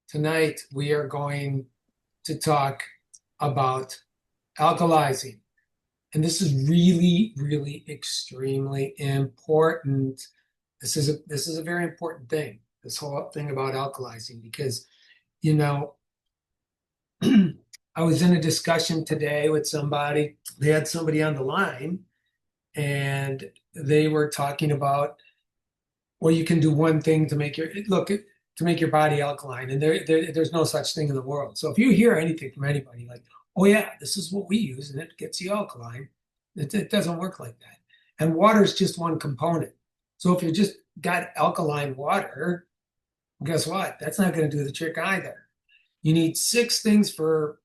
Tonight we are going to talk about alkalizing. And this is really, really extremely important. This is a very important thing, this whole thing about alkalizing, because you know, I was in a discussion today with somebody. They had somebody on the line and they were talking about, well, you can do one thing to make your body alkaline, and there's no such thing in the world. So if you hear anything from anybody like, "Oh yeah, this is what we use and it gets you alkaline," it doesn't work like that. And water is just one component. So if you just got alkaline water, guess what? That's not going to do the trick either. You need six things for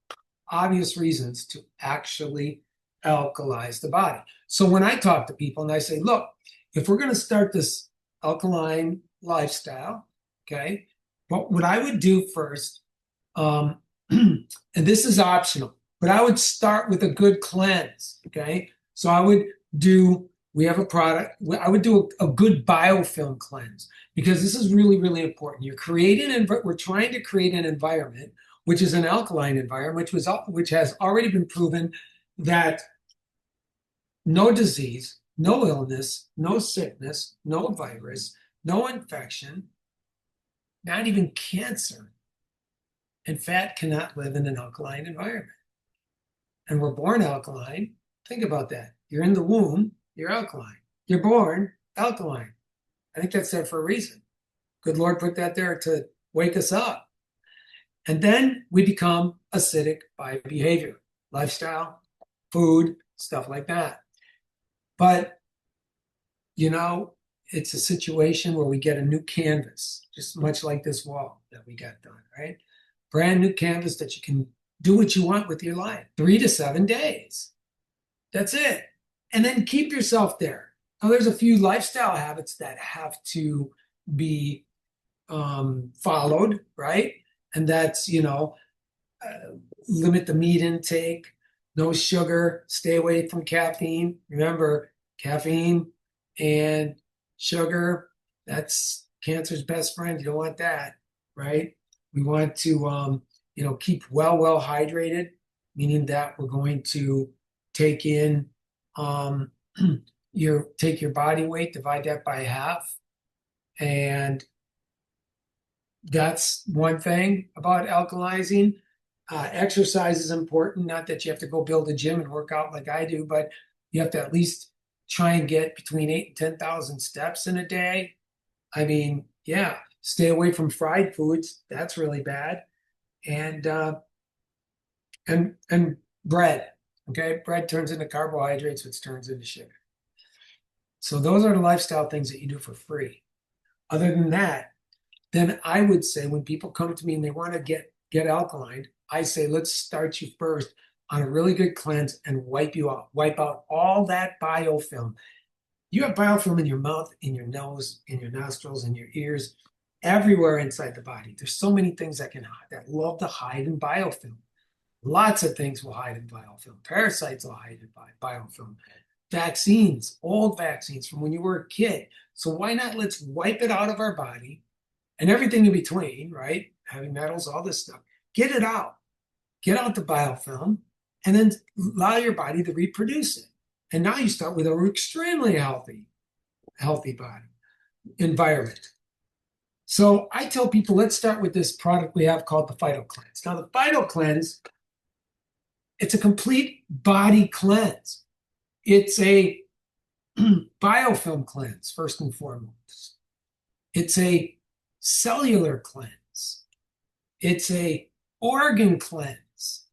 obvious reasons to actually alkalize the body. So when I talk to people and I say, look, if we're going to start this alkaline lifestyle, okay, but what I would do first, and this is optional, but I would start with a good cleanse, okay? So we have a product, I would do a good biofilm cleanse, because this is really, really important. We're trying to create an environment which is an alkaline environment, which has already been proven that no disease, no illness, no sickness, no virus, no infection, not even cancer, and fat cannot live in an alkaline environment. And we're born alkaline. Think about that. You're in the womb, you're alkaline. You're born alkaline. I think that's there for a reason. Good Lord put that there to wake us up. And then we become acidic by behavior, lifestyle, food, stuff like that. But, it's a situation where we get a new canvas, just much like this wall that we got done, right? Brand new canvas that you can do what you want with your life. 3 to 7 days. That's it. And then keep yourself there. Now, there's a few lifestyle habits that have to be followed, right? And that's, limit the meat intake, no sugar, stay away from caffeine. Remember, caffeine and sugar, that's cancer's best friend. You don't want that, right? We want to, keep well hydrated, meaning that we're going to take in take your body weight, divide that by half, and that's one thing about alkalizing. Exercise is important. Not that you have to go build a gym and work out like I do, but you have to at least try and get between 8 and 10,000 steps in a day. I mean, yeah, stay away from fried foods. That's really bad. And and bread. Okay, bread turns into carbohydrates, which turns into sugar. So those are the lifestyle things that you do for free. Other than that, then I would say when people come to me and they want to get alkaline, I say, let's start you first on a really good cleanse and wipe you out. Wipe out all that biofilm. You have biofilm in your mouth, in your nose, in your nostrils, in your ears, everywhere inside the body. There's so many things that love to hide in biofilm. Lots of things will hide in biofilm. Parasites will hide in biofilm. Vaccines, old vaccines from when you were a kid. So why not let's wipe it out of our body and everything in between, right? Heavy metals, all this stuff. Get it out. Get out the biofilm and then allow your body to reproduce it. And now you start with an extremely healthy body environment. So I tell people, let's start with this product we have called the PhytoCleanse. Now, the PhytoCleanse, it's a complete body cleanse. It's a biofilm cleanse, first and foremost. It's a cellular cleanse. It's a organ cleanse.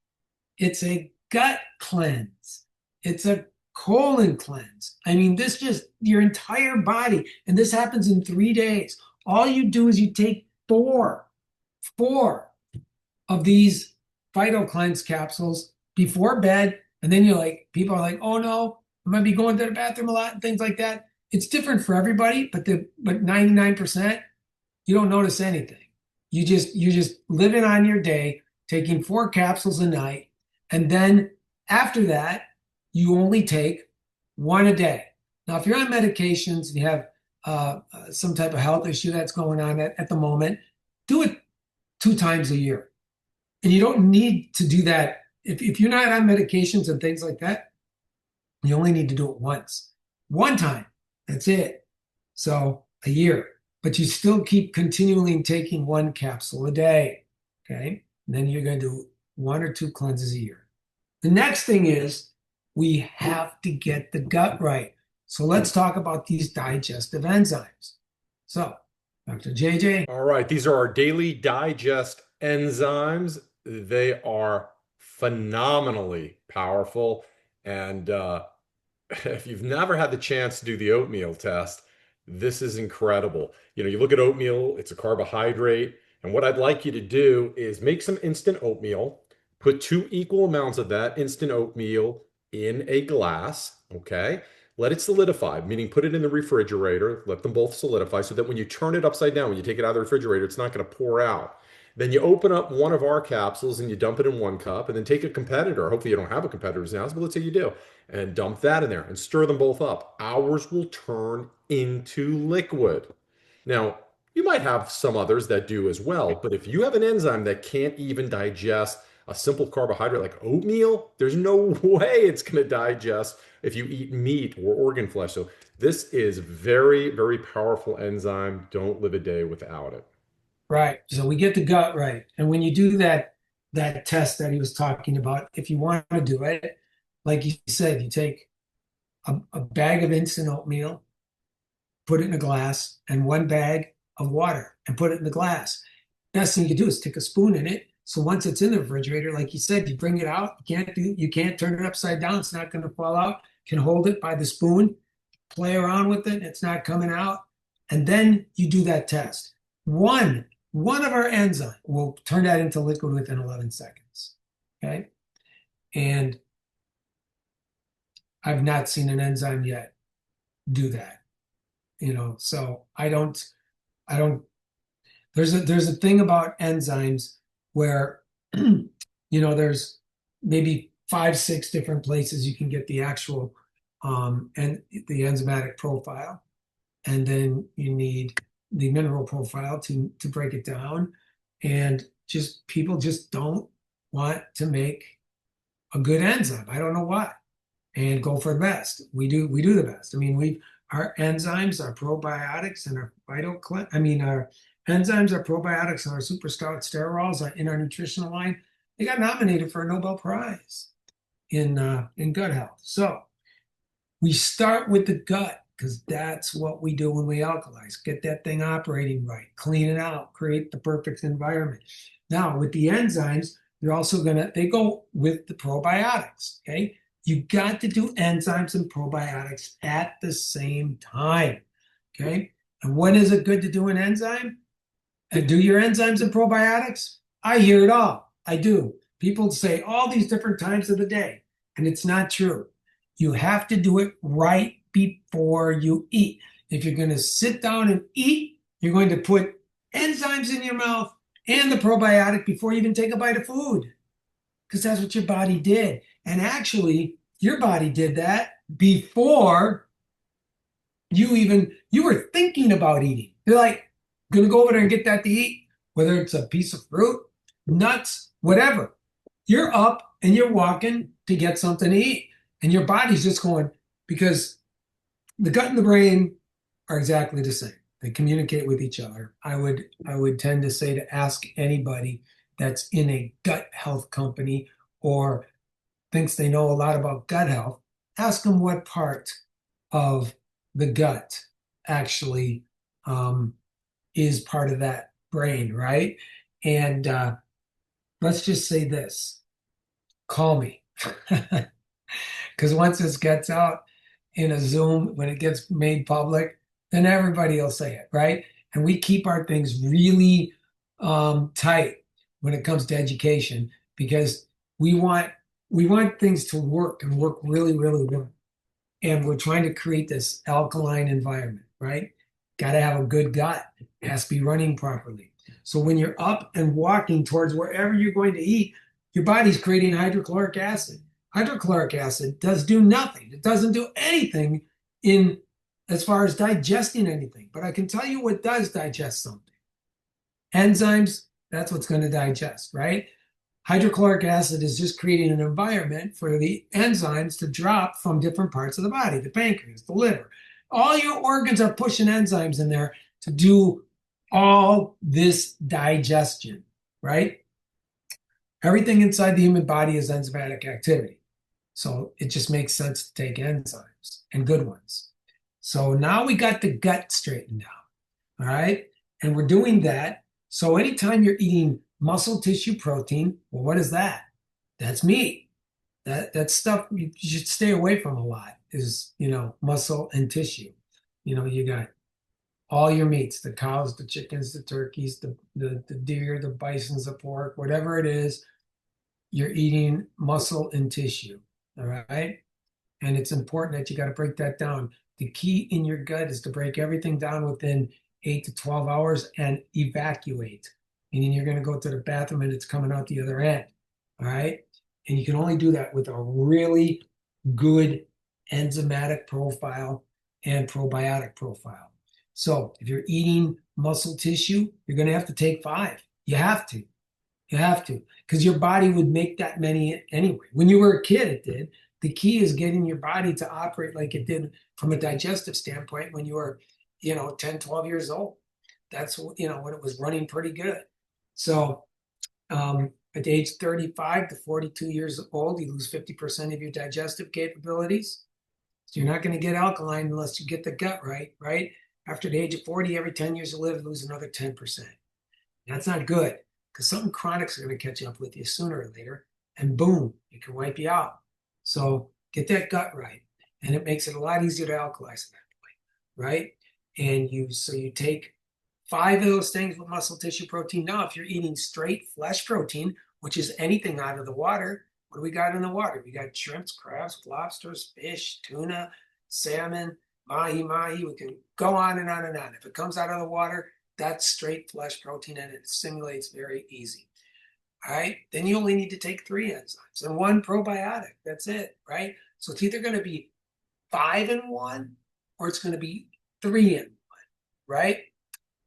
It's a gut cleanse. It's a colon cleanse. I mean, this just your entire body. And this happens in 3 days. All you do is you take four of these PhytoCleanse capsules before bed. And then people are like, oh no, I might be going to the bathroom a lot and things like that. It's different for everybody, but 99%, you don't notice anything. You're just living on your day, taking 4 capsules a night, and then after that, you only take 1 a day. Now, if you're on medications and you have some type of health issue that's going on at the moment, do it 2 times a year. And you don't need to do that. If you're not on medications and things like that, you only need to do it once. One time. That's it. So a year. But you still keep continually taking 1 capsule a day. Okay. And then you're going to do 1 or 2 cleanses a year. The next thing is we have to get the gut right. So let's talk about these digestive enzymes. So, Dr. JJ. All right, these are our daily digest enzymes. They are phenomenally powerful. And if you've never had the chance to do the oatmeal test, this is incredible. You look at oatmeal, it's a carbohydrate. And what I'd like you to do is make some instant oatmeal, put 2 equal amounts of that instant oatmeal in a glass, okay? Let it solidify, meaning put it in the refrigerator, let them both solidify so that when you turn it upside down, when you take it out of the refrigerator, it's not going to pour out. Then you open up one of our capsules and you dump it in 1 cup, and then take a competitor. Hopefully, you don't have a competitor's now, but let's say you do, and dump that in there and stir them both up. Ours will turn into liquid. Now, you might have some others that do as well, but if you have an enzyme that can't even digest a simple carbohydrate like oatmeal, there's no way it's going to digest if you eat meat or organ flesh. So this is very, very powerful enzyme. Don't live a day without it. Right. So we get the gut right. And when you do that test that he was talking about, if you want to do it, like you said, you take a bag of instant oatmeal, put it in a glass, and 1 bag of water and put it in the glass. Best thing you can do is stick a spoon in it. So once it's in the refrigerator, like you said, you bring it out. You can't turn it upside down. It's not going to fall out. You can hold it by the spoon, play around with it. It's not coming out. And then you do that test. One of our enzyme will turn that into liquid within 11 seconds. Okay. And I've not seen an enzyme yet do that. So I don't, there's a thing about enzymes where, there's maybe 5, 6 different places you can get the actual, and the enzymatic profile. And then you need the mineral profile to break it down. And just people just don't want to make a good enzyme. I don't know why. And go for the best. We do the best. I mean, our enzymes, our probiotics, and our our enzymes, our probiotics, and our super stout sterols are in our nutritional line. They got nominated for a Nobel Prize in gut health. So we start with the gut because that's what we do when we alkalize. Get that thing operating right, clean it out, create the perfect environment. Now, with the enzymes, they go with the probiotics, okay? You got to do enzymes and probiotics at the same time, okay? And when is it good to do an enzyme? And do your enzymes and probiotics? I hear it all. I do. People say all these different times of the day, and it's not true. You have to do it right before you eat. If you're going to sit down and eat, you're going to put enzymes in your mouth and the probiotic before you even take a bite of food, because that's what your body did. And actually, your body did that before you were thinking about eating. You're like, going to go over there and get that to eat, whether it's a piece of fruit, nuts, whatever. You're up and you're walking to get something to eat. And your body's just going, because the gut and the brain are exactly the same. They communicate with each other. I would tend to say to ask anybody that's in a gut health company or thinks they know a lot about gut health, ask them what part of the gut actually is part of that brain, right? And let's just say this, call me. Because once this gets out in a Zoom, when it gets made public, then everybody will say it, right? And we keep our things really tight when it comes to education because we want things to work and work really, really well. And we're trying to create this alkaline environment, right? Got to have a good gut. It has to be running properly. So when you're up and walking towards wherever you're going to eat, your body's creating hydrochloric acid. Hydrochloric acid does do nothing. It doesn't do anything in as far as digesting anything. But I can tell you what does digest something. Enzymes That's what's going to digest, right? Hydrochloric acid is just creating an environment for the enzymes to drop from different parts of the body, the pancreas, the liver. All your organs are pushing enzymes in there to do all this digestion, right? Everything inside the human body is enzymatic activity. So it just makes sense to take enzymes and good ones. So now we got the gut straightened out. All right. And we're doing that. So anytime you're eating muscle tissue protein, well, what is that? That's meat. That stuff you should stay away from a lot is, muscle and tissue. You got all your meats, the cows, the chickens, the turkeys, the deer, the bisons, the pork, whatever it is, you're eating muscle and tissue. All right. And it's important that you got to break that down. The key in your gut is to break everything down within 8 to 12 hours and evacuate, meaning you're going to go to the bathroom and it's coming out the other end. All right. And you can only do that with a really good enzymatic profile and probiotic profile. So if you're eating muscle tissue, you're going to have to take 5. You have to. You have to, because your body would make that many anyway. When you were a kid, it did. The key is getting your body to operate like it did from a digestive standpoint when you were, 10, 12 years old. That's, when it was running pretty good. So at age 35 to 42 years old, you lose 50% of your digestive capabilities. So you're not going to get alkaline unless you get the gut right, right? After the age of 40, every 10 years you live, lose another 10%. That's not good because something chronic's going to catch up with you sooner or later, and boom, it can wipe you out. So get that gut right, and it makes it a lot easier to alkalize at that point, right? And you take 5 of those things with muscle tissue protein. Now, if you're eating straight flesh protein, which is anything out of the water, what do we got in the water? We got shrimps, crabs, lobsters, fish, tuna, salmon, mahi. We can go on and on and on. If it comes out of the water, that's straight flesh protein and it simulates very easy. All right. Then you only need to take 3 enzymes and 1 probiotic. That's it. Right. So it's either going to be 5 in 1 or it's going to be 3 in 1. Right.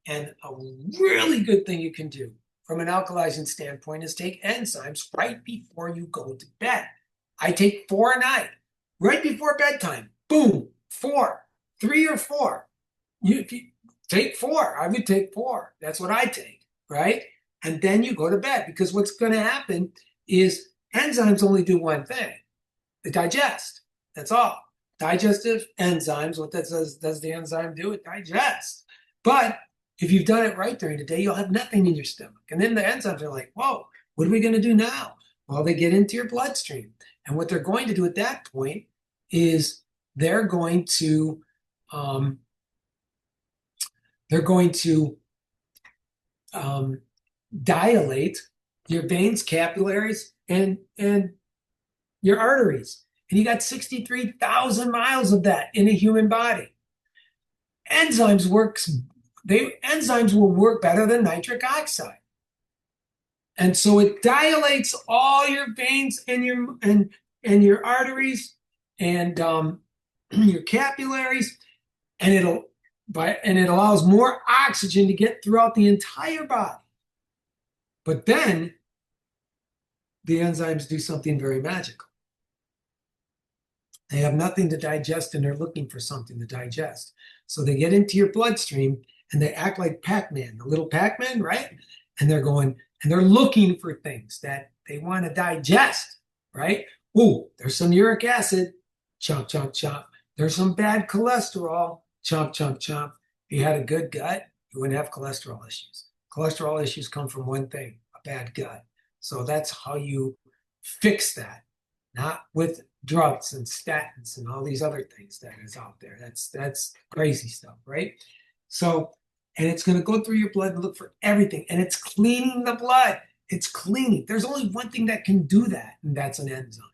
And a really good thing you can do from an alkalizing standpoint is take enzymes right before you go to bed. I take 4 a night, right before bedtime. Boom, 4, 3 or 4. If you take 4, I would take 4. That's what I take, right? And then you go to bed because what's going to happen is enzymes only do one thing. They digest. That's all. Digestive enzymes, what that does the enzyme do? It digests. But if you've done it right during the day, you'll have nothing in your stomach. And then the enzymes are like, whoa, what are we going to do now? Well, they get into your bloodstream. And what they're going to do at that point is they're going to dilate your veins, capillaries, and your arteries. And you got 63,000 miles of that in a human body. Enzymes will work better than nitric oxide. And so it dilates all your veins and your arteries and your capillaries, and it allows more oxygen to get throughout the entire body. But then the enzymes do something very magical. They have nothing to digest and they're looking for something to digest. So they get into your bloodstream and they act like Pac-Man, the little Pac-Man, right? And they're looking for things that they want to digest, right? Ooh, there's some uric acid, chomp, chomp, chomp. There's some bad cholesterol, chomp, chomp, chomp. If you had a good gut, you wouldn't have cholesterol issues. Cholesterol issues come from one thing, a bad gut. So that's how you fix that, not with drugs and statins and all these other things that is out there. That's crazy stuff, right? So, and it's going to go through your blood and look for everything, and it's cleaning the blood. It's cleaning. There's only one thing that can do that, and that's an enzyme.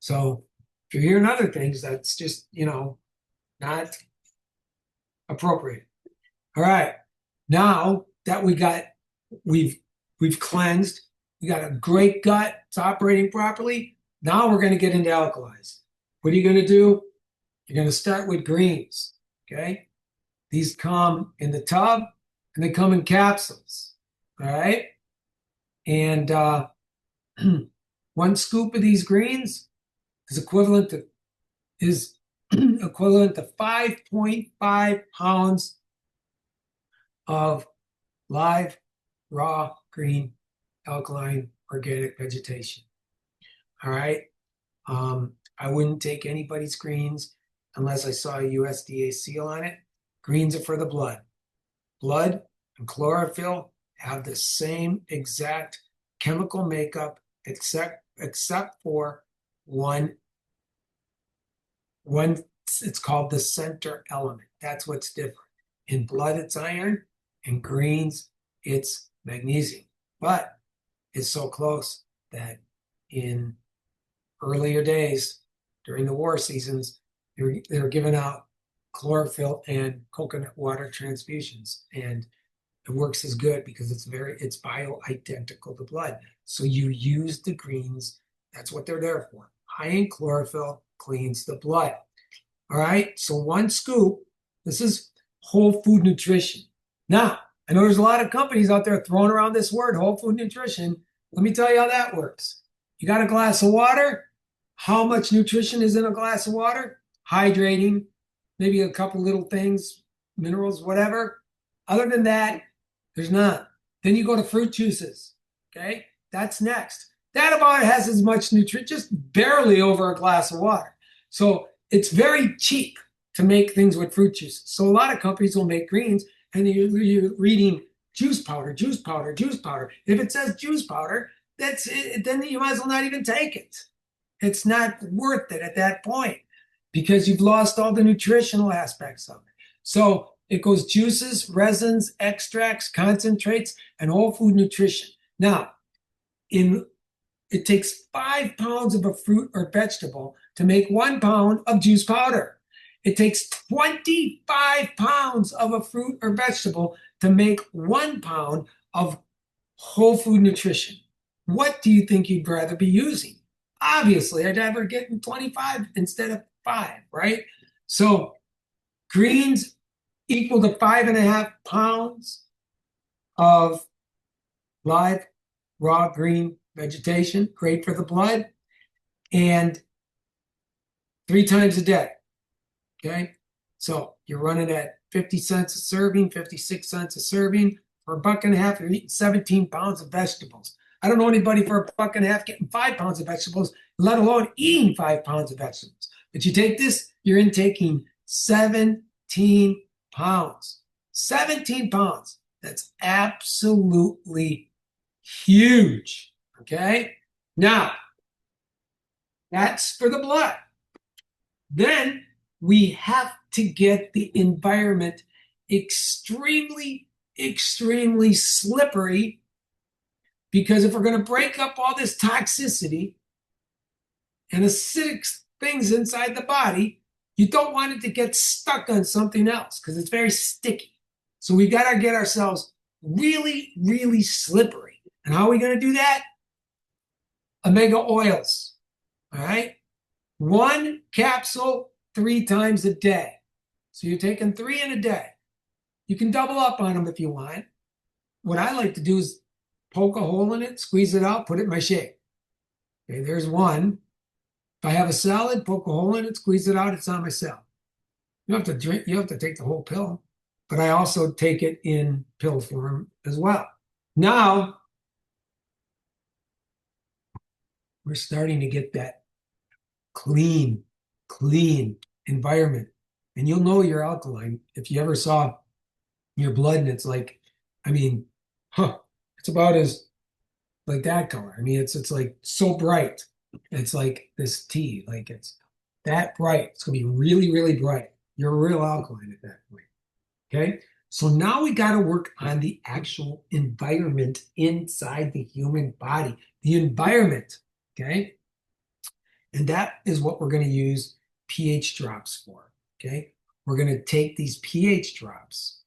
So, if you're hearing other things, that's just not appropriate. All right. Now that we've cleansed, we got a great gut. It's operating properly. Now we're going to get into Alkalize. What are you going to do? You're going to start with greens. Okay. These come in the tub and they come in capsules. All right. And 1 scoop of these greens is equivalent to 5.5 pounds of live, raw, green, alkaline, organic vegetation. All right. I wouldn't take anybody's greens unless I saw a USDA seal on it. Greens are for the blood. Blood and chlorophyll have the same exact chemical makeup except for one it's called the center element. That's what's different. In blood, it's iron. In greens, it's magnesium. But it's so close that in earlier days, during the war seasons, they were giving out chlorophyll and coconut water transfusions. And it works as good because it's bioidentical to blood. So you use the greens. That's what they're there for. High in chlorophyll cleans the blood. All right. So 1 scoop. This is whole food nutrition. Now, I know there's a lot of companies out there throwing around this word, whole food nutrition. Let me tell you how that works. You got a glass of water. How much nutrition is in a glass of water? Hydrating, maybe a couple little things, minerals, whatever. Other than that, there's none. Then you go to fruit juices. Okay, that's next. That about has as much nutrient, just barely over a glass of water. So it's very cheap to make things with fruit juices. So a lot of companies will make greens, and you're reading juice powder, juice powder, juice powder. If it says juice powder, that's it, then you might as well not even take it. It's not worth it at that point because you've lost all the nutritional aspects of it. So it goes juices, resins, extracts, concentrates, and whole food nutrition. Now, it takes 5 pounds of a fruit or vegetable to make 1 pound of juice powder. It takes 25 pounds of a fruit or vegetable to make 1 pound of whole food nutrition. What do you think you'd rather be using? Obviously, I'd rather get 25 instead of 5, right? So greens equal to 5.5 pounds of live, raw, green vegetation, great for the blood, and 3 times a day. Okay, so you're running at 50 cents a serving, 56 cents a serving. For $1.50, you're eating 17 pounds of vegetables. I don't know anybody for $1.50 getting 5 pounds of vegetables, let alone eating 5 pounds of vegetables. But you take this, you're intaking 17 pounds. 17 pounds. That's absolutely huge. Okay? Now, that's for the blood. Then we have to get the environment extremely, extremely slippery, because if we're going to break up all this toxicity and acidic things inside the body, you don't want it to get stuck on something else because it's very sticky. So we got to get ourselves really, really slippery. And how are we going to do that? Omega oils. All right? 1 capsule 3 times a day. So you're taking 3 in a day. You can double up on them if you want. What I like to do is poke a hole in it, squeeze it out, put it in my shake. Okay, there's 1. If I have a salad, poke a hole in it, squeeze it out, it's on my salad. You have to drink, you have to take the whole pill. But I also take it in pill form as well. Now, we're starting to get that clean environment. And you'll know you're alkaline if you ever saw your blood and it's like, I mean, it's about as like that color. I mean, it's like so bright. It's like this tea, like it's that bright. It's gonna be really, really bright. You're a real alkaline at that point. Okay. So now we got to work on the actual environment inside the human body, the environment. Okay. And that is what we're going to use pH drops for. Okay. We're going to take these pH drops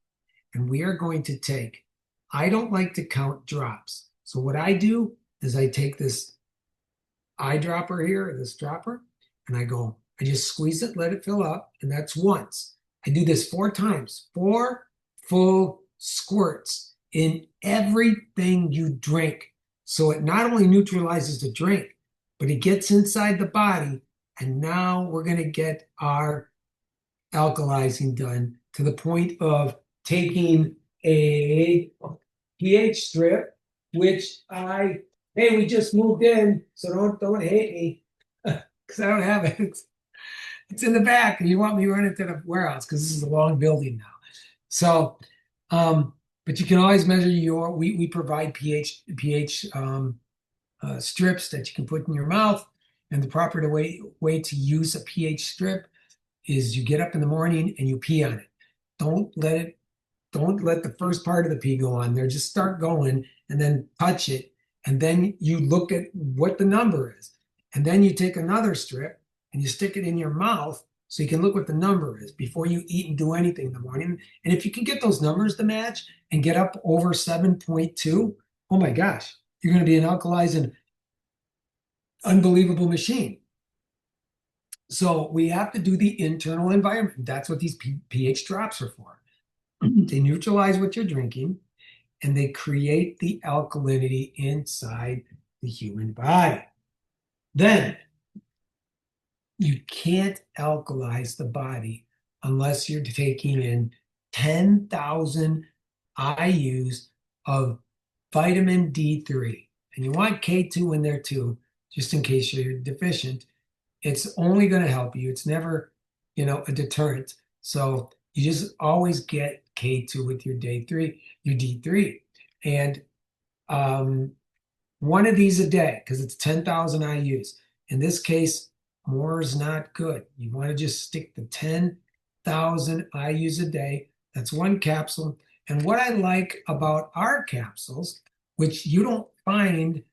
and we are going to take, I don't like to count drops. So what I do is I take this eyedropper here, this dropper, and I just squeeze it, let it fill up, and that's once. I do this 4 times, 4 full squirts in everything you drink. So it not only neutralizes the drink, but it gets inside the body. And now we're going to get our alkalizing done to the point of taking a pH strip, which hey, we just moved in, so don't hate me because I don't have it. It's in the back, and you want me to run it to the warehouse because this is a long building now. So, but you can always measure we provide pH strips that you can put in your mouth, and the proper way to use a pH strip is you get up in the morning and you pee on it. Don't let it don't let the first part of the pee go on there. Just start going and then touch it. And then you look at what the number is. And then you take another strip and you stick it in your mouth so you can look what the number is before you eat and do anything in the morning. And if you can get those numbers to match and get up over 7.2, oh my gosh, you're going to be an alkalizing unbelievable machine. So we have to do the internal environment. That's what these pH drops are for. They neutralize what you're drinking and they create the alkalinity inside the human body. Then you can't alkalize the body unless you're taking in 10,000 IUs of vitamin D3. And you want K2 in there too, just in case you're deficient. It's only going to help you. It's never, a deterrent. So you just always get K2 with your your D3. And one of these a day, because it's 10,000 IUs. In this case, more is not good. You want to just stick to 10,000 IUs a day. That's one capsule. And what I like about our capsules, which you don't find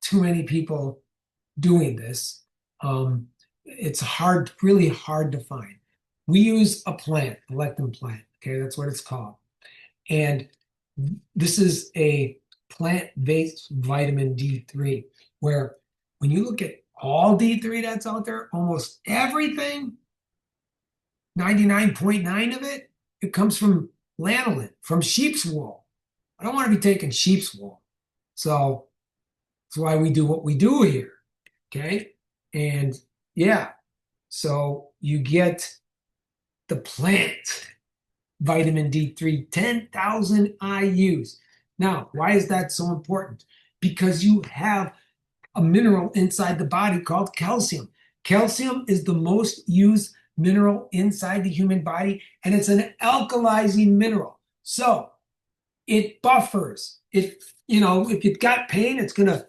too many people doing this, it's really hard to find. We use a plant, a lectin plant. Okay, that's what it's called. And this is a plant-based vitamin D3, where when you look at all D3 that's out there, almost everything, 99.9 of it, it comes from lanolin, from sheep's wool. I don't want to be taking sheep's wool. So that's why we do what we do here. Okay. And yeah, so you get the plant vitamin D3, 10,000 IUs. Now, why is that so important? Because you have a mineral inside the body called calcium. Calcium is the most used mineral inside the human body, and it's an alkalizing mineral. So it buffers. If you've got pain, it's going to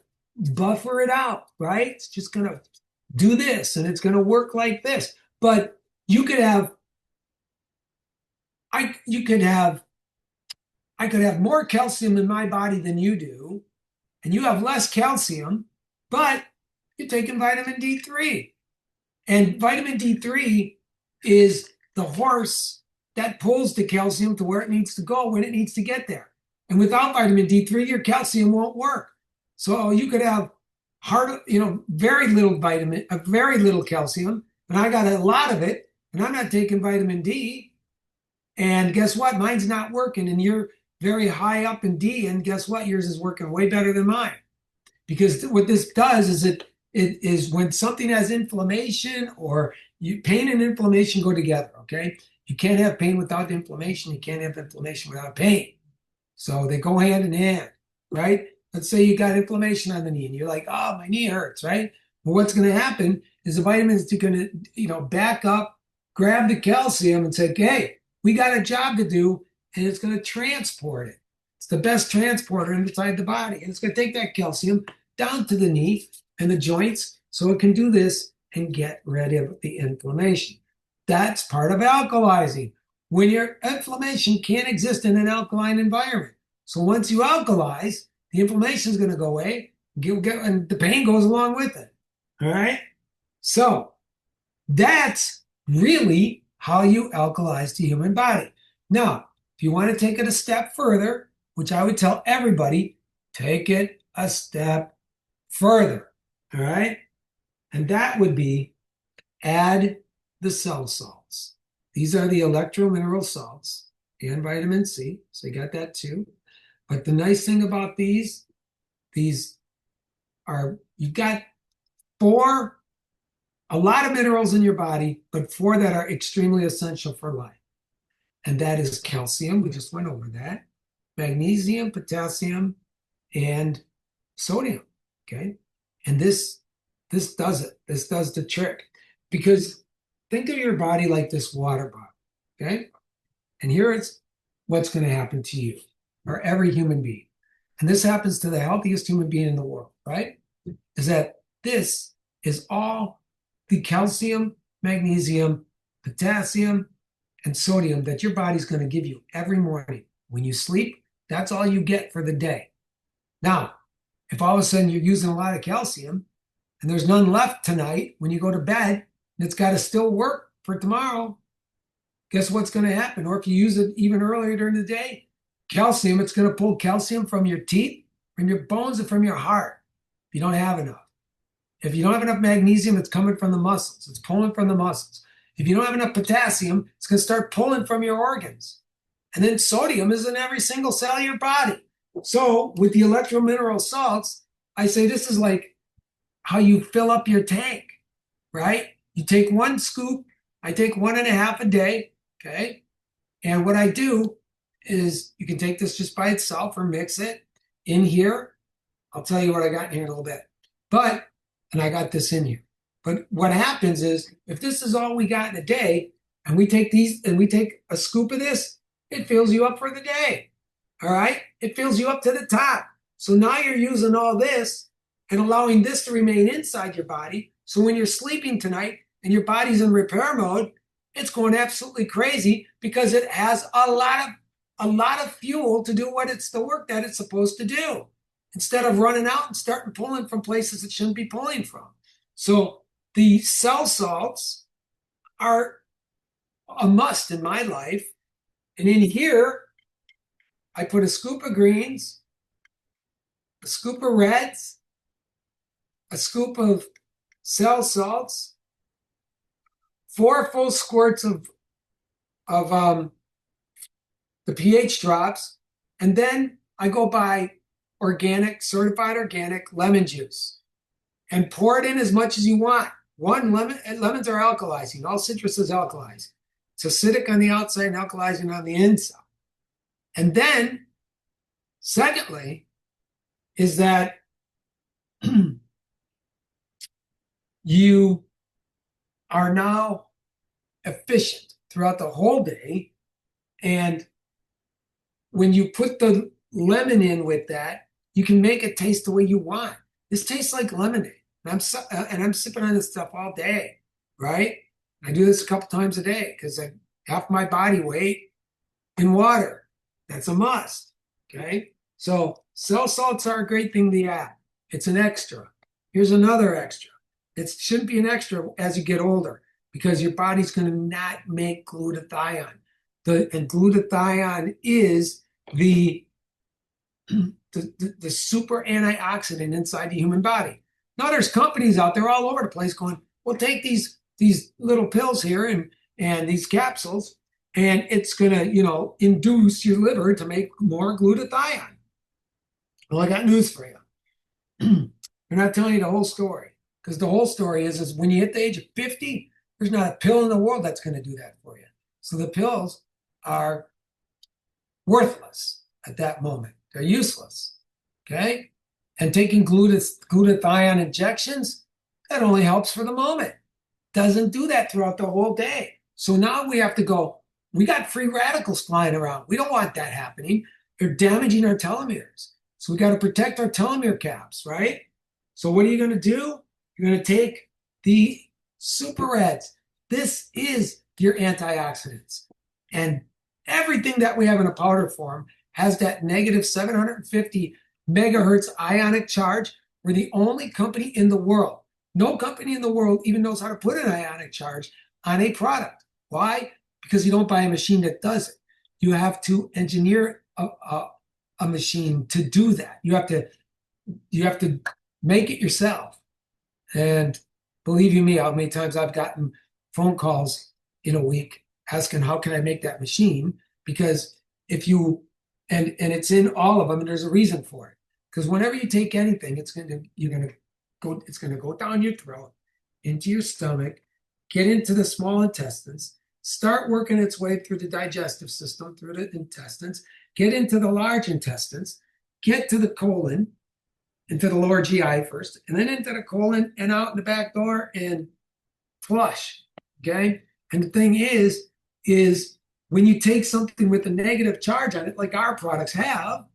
buffer it out, right? It's just going to do this, and it's going to work like this. But you could have I could have more calcium in my body than you do, and you have less calcium, but you're taking vitamin D3. And vitamin D3 is the horse that pulls the calcium to where it needs to go when it needs to get there. And without vitamin D3, your calcium won't work. So you could have very little calcium, and I got a lot of it, and I'm not taking vitamin D. And guess what? Mine's not working, and you're very high up in D, and guess what? Yours is working way better than mine. Because what this does is it is when something has inflammation or pain and inflammation go together, okay? You can't have pain without inflammation. You can't have inflammation without pain. So they go hand in hand, right? Let's say you got inflammation on the knee and you're like, oh, my knee hurts, right? Well, what's going to happen is the vitamins are going to, back up, grab the calcium and say, hey, we got a job to do, and it's going to transport it. It's the best transporter inside the body, and it's going to take that calcium down to the knee and the joints so it can do this and get rid of the inflammation. That's part of alkalizing. When your inflammation can't exist in an alkaline environment. So once you alkalize, the inflammation is going to go away, and the pain goes along with it. All right? So that's really how you alkalize the human body. Now, if you want to take it a step further, which I would tell everybody, take it a step further. All right? And that would be add the cell salts. These are the electromineral salts and vitamin C. So you got that too. But the nice thing about these these you've got a lot of minerals in your body, but four that are extremely essential for life. And that is calcium. We just went over that. Magnesium, potassium, and sodium. Okay. And this does it. This does the trick. Because think of your body like this water bottle. Okay. And here it's what's going to happen to you or every human being. And this happens to the healthiest human being in the world, right? Is that this is all the calcium, magnesium, potassium, and sodium that your body's going to give you every morning. When you sleep, that's all you get for the day. Now, if all of a sudden you're using a lot of calcium and there's none left tonight when you go to bed, and it's got to still work for tomorrow, guess what's going to happen? Or if you use it even earlier during the day, calcium, it's going to pull calcium from your teeth, from your bones, and from your heart if you don't have enough. If you don't have enough magnesium, it's coming from the muscles. It's pulling from the muscles. If you don't have enough potassium, it's going to start pulling from your organs. And then sodium is in every single cell of your body. So with the electromineral salts, I say this is like how you fill up your tank, right? You take one scoop. I take 1.5 a day, okay? And what I do is you can take this just by itself or mix it in here. I'll tell you what I got in here in a little bit. And I got this in here. But what happens is if this is all we got in a day and we take these and we take a scoop of this, it fills you up for the day. All right? It fills you up to the top. So now you're using all this and allowing this to remain inside your body. So when you're sleeping tonight and your body's in repair mode, it's going absolutely crazy because it has a lot of fuel to do the work that it's supposed to do, instead of running out and starting pulling from places it shouldn't be pulling from. So the cell salts are a must in my life. And in here, I put a scoop of greens, a scoop of reds, a scoop of cell salts, 4 full squirts of the pH drops, and then I go buy certified organic lemon juice and pour it in as much as you want. Lemons are alkalizing. All citrus is alkalizing. It's acidic on the outside and alkalizing on the inside. And then, secondly, is that you are now efficient throughout the whole day. And when you put the lemon in with that, you can make it taste the way you want. This tastes like lemonade. And I'm sipping on this stuff all day, right? I do this a couple times a day because I half my body weight in water. That's a must, okay? So cell salts are a great thing to add. It's an extra. Here's another extra. It shouldn't be an extra as you get older because your body's going to not make glutathione. And glutathione is the super antioxidant inside the human body. Now there's companies out there all over the place going, well, take these little pills here and these capsules, and it's going to, induce your liver to make more glutathione. Well, I got news for you. They're not telling you the whole story, because the whole story is when you hit the age of 50, there's not a pill in the world that's going to do that for you. So the pills are worthless at that moment. They're useless, okay? And taking glutathione injections, that only helps for the moment. Doesn't do that throughout the whole day. So now we have to go, we got free radicals flying around. We don't want that happening. They're damaging our telomeres. So we got to protect our telomere caps, right? So what are you going to do? You're going to take the super reds. This is your antioxidants. And everything that we have in a powder form has that negative 750 megahertz ionic charge. We're the only company in the world. No company in the world even knows how to put an ionic charge on a product. Why? Because you don't buy a machine that does it. You have to engineer a machine to do that. You have to make it yourself. And believe you me, how many times I've gotten phone calls in a week asking, how can I make that machine? Because if you, and it's in all of them, and there's a reason for it. Because whenever you take anything, it's gonna go down your throat, into your stomach, get into the small intestines, start working its way through the digestive system, through the intestines, get into the large intestines, get to the colon, into the lower GI first, and then into the colon and out the back door and flush. Okay. And the thing is when you take something with a negative charge on it, like our products have,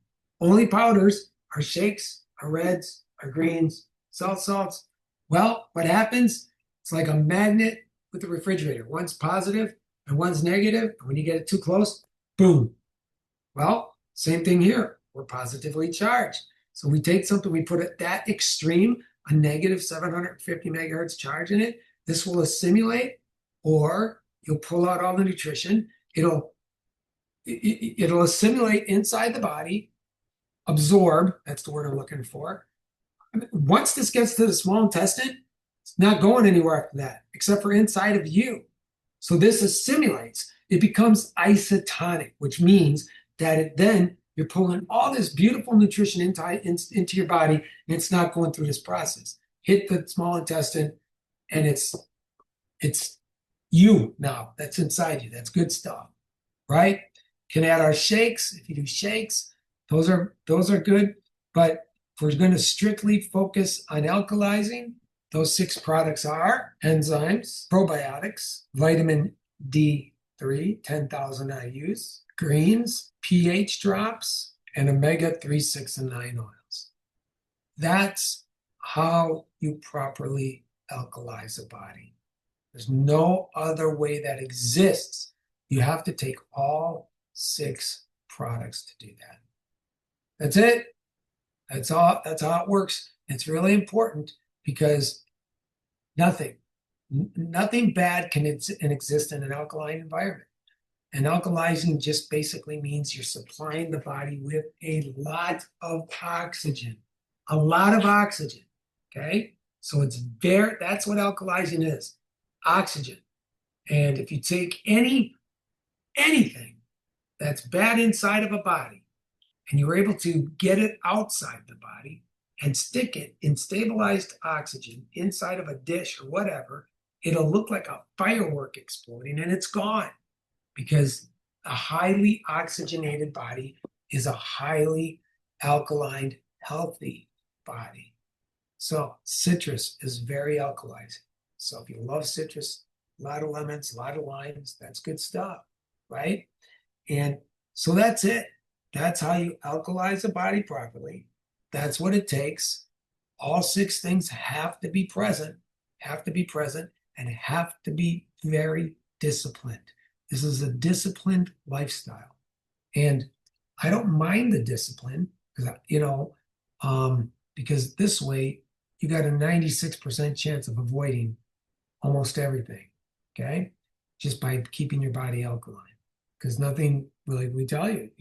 only powders, our shakes, our reds, our greens, salts. Well, what happens? It's like a magnet with a refrigerator. One's positive and one's negative. And when you get it too close, boom. Well, same thing here. We're positively charged. So we take something, we put it that extreme, a negative 750 megahertz charge in it. This will assimilate, or you'll pull out all the nutrition. It'll assimilate inside the body, absorb. That's the word I'm looking for. Once this gets to the small intestine, it's not going anywhere after that, except for inside of you. So this assimilates. It becomes isotonic, which means that then you're pulling all this beautiful nutrition into your body, and it's not going through this process. Hit the small intestine, and it's you now. That's inside you. That's good stuff, right? Can add our shakes. If you do shakes, those are good. But if we're going to strictly focus on alkalizing, those 6 products are enzymes, probiotics, vitamin D3, 10,000 IUs, greens, pH drops, and omega-3, 6, and 9 oils. That's how you properly alkalize a body. There's no other way that exists. You have to take all 6 products to do that. That's it. That's all. That's how it works. It's really important because nothing bad can exist in an alkaline environment. And alkalizing just basically means you're supplying the body with a lot of oxygen, a lot of oxygen. Okay. So that's what alkalizing is, oxygen. And if you take anything that's bad inside of a body and you're able to get it outside the body and stick it in stabilized oxygen inside of a dish or whatever, it'll look like a firework exploding and it's gone. Because a highly oxygenated body is a highly alkaline, healthy body. So citrus is very alkalizing. So if you love citrus, a lot of lemons, a lot of limes, that's good stuff, right? And so that's it. That's how you alkalize a body properly. That's what it takes. All 6 things have to be present, and have to be very disciplined. This is a disciplined lifestyle. And I don't mind the discipline because this way you got a 96% chance of avoiding almost everything, okay? Just by keeping your body alkaline. Because nothing really, we tell you,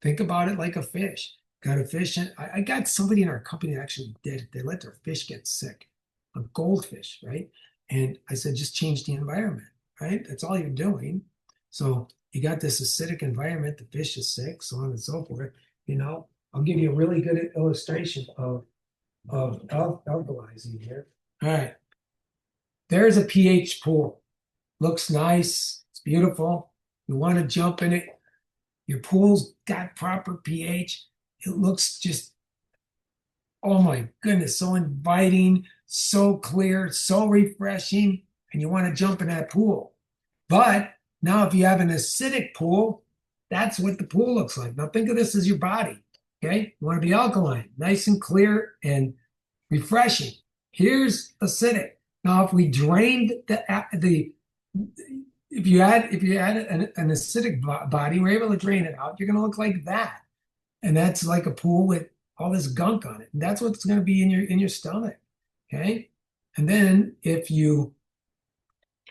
think about it like a fish. Got a fish, and I got somebody in our company that actually did it. They let their fish get sick, a goldfish, right? And I said, just change the environment. Right? That's all you're doing. So you got this acidic environment, the fish is sick, so on and so forth. I'll give you a really good illustration of alkalizing here. All right. There's a pH pool. Looks nice. It's beautiful. You want to jump in it. Your pool's got proper pH. It looks just, oh my goodness, so inviting, so clear, so refreshing. And you want to jump in that pool. But now if you have an acidic pool, that's what the pool looks like. Now think of this as your body, okay? You want to be alkaline, nice and clear and refreshing. Here's acidic. Now if we drained if you had an acidic body, we're able to drain it out, you're going to look like that. And that's like a pool with all this gunk on it. And that's what's going to be in your stomach, okay? And then if you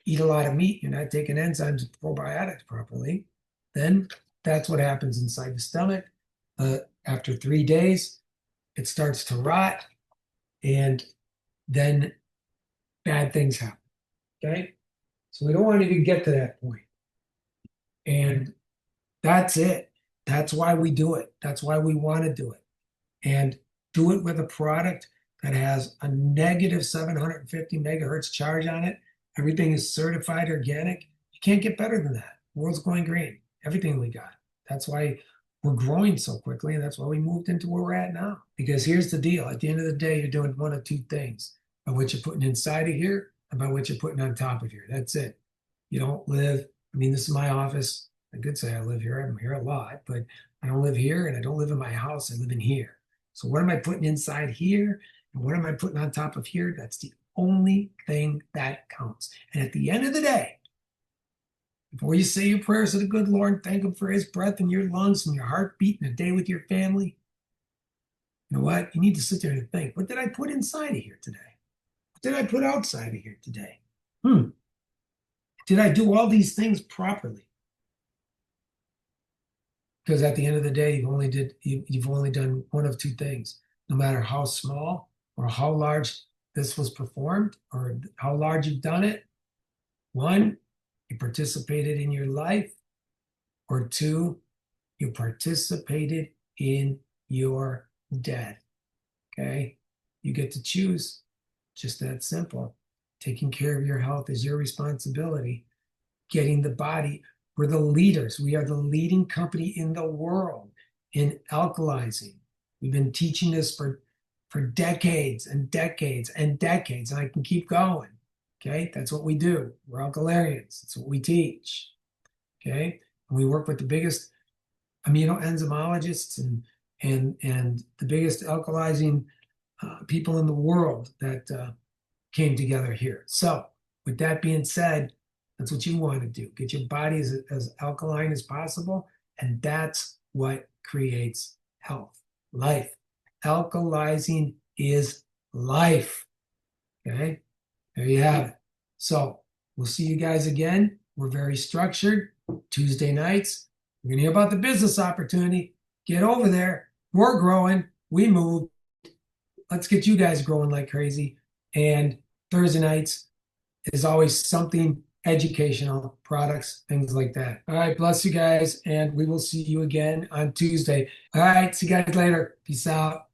eat a lot of meat, you're not taking enzymes and probiotics properly, then that's what happens inside the stomach. After 3 days, it starts to rot, and then bad things happen. Okay? So we don't want to even get to that point. And that's it. That's why we do it. That's why we want to do it. And do it with a product that has a negative 750 megahertz charge on it. Everything is certified organic. You can't get better than that. World's going green. Everything we got. That's why we're growing so quickly, and that's why we moved into where we're at now. Because here's the deal: at the end of the day, you're doing one of two things: by what you're putting inside of here, and by what you're putting on top of here. That's it. You don't live. I mean, this is my office. I could say I live here. I'm here a lot, but I don't live here, and I don't live in my house. I live in here. So what am I putting inside here, and what am I putting on top of here? That's the only thing that counts. And at the end of the day, before you say your prayers to the good Lord, thank Him for His breath in your lungs and your heart beating a day with your family. You know what? You need to sit there and think, what did I put inside of here today? What did I put outside of here today? Did I do all these things properly? Because at the end of the day, you've only done one of two things. No matter how small or how large this was performed or how large you've done it, one, you participated in your life, or two, you participated in your death. Okay? You get to choose. Just that simple. Taking care of your health is your responsibility. Getting the body, we're the leaders. We are the leading company in the world in alkalizing. We've been teaching this for decades and decades and decades, and I can keep going. Okay, that's what we do. We're alkalarians. That's what we teach. Okay, and we work with the biggest immunoenzymologists and the biggest alkalizing people in the world that came together here. So, with that being said, that's what you want to do. Get your body as alkaline as possible, and that's what creates health, life. Alkalizing is life. Okay, there you have it. So we'll see you guys again. We're very structured. Tuesday nights, we're going to hear about the business opportunity. Get over there. We're growing. We moved. Let's get you guys growing like crazy. And Thursday nights is always something educational, products, things like that. All right, bless you guys, and we will see you again on Tuesday. All right, see you guys later. Peace out.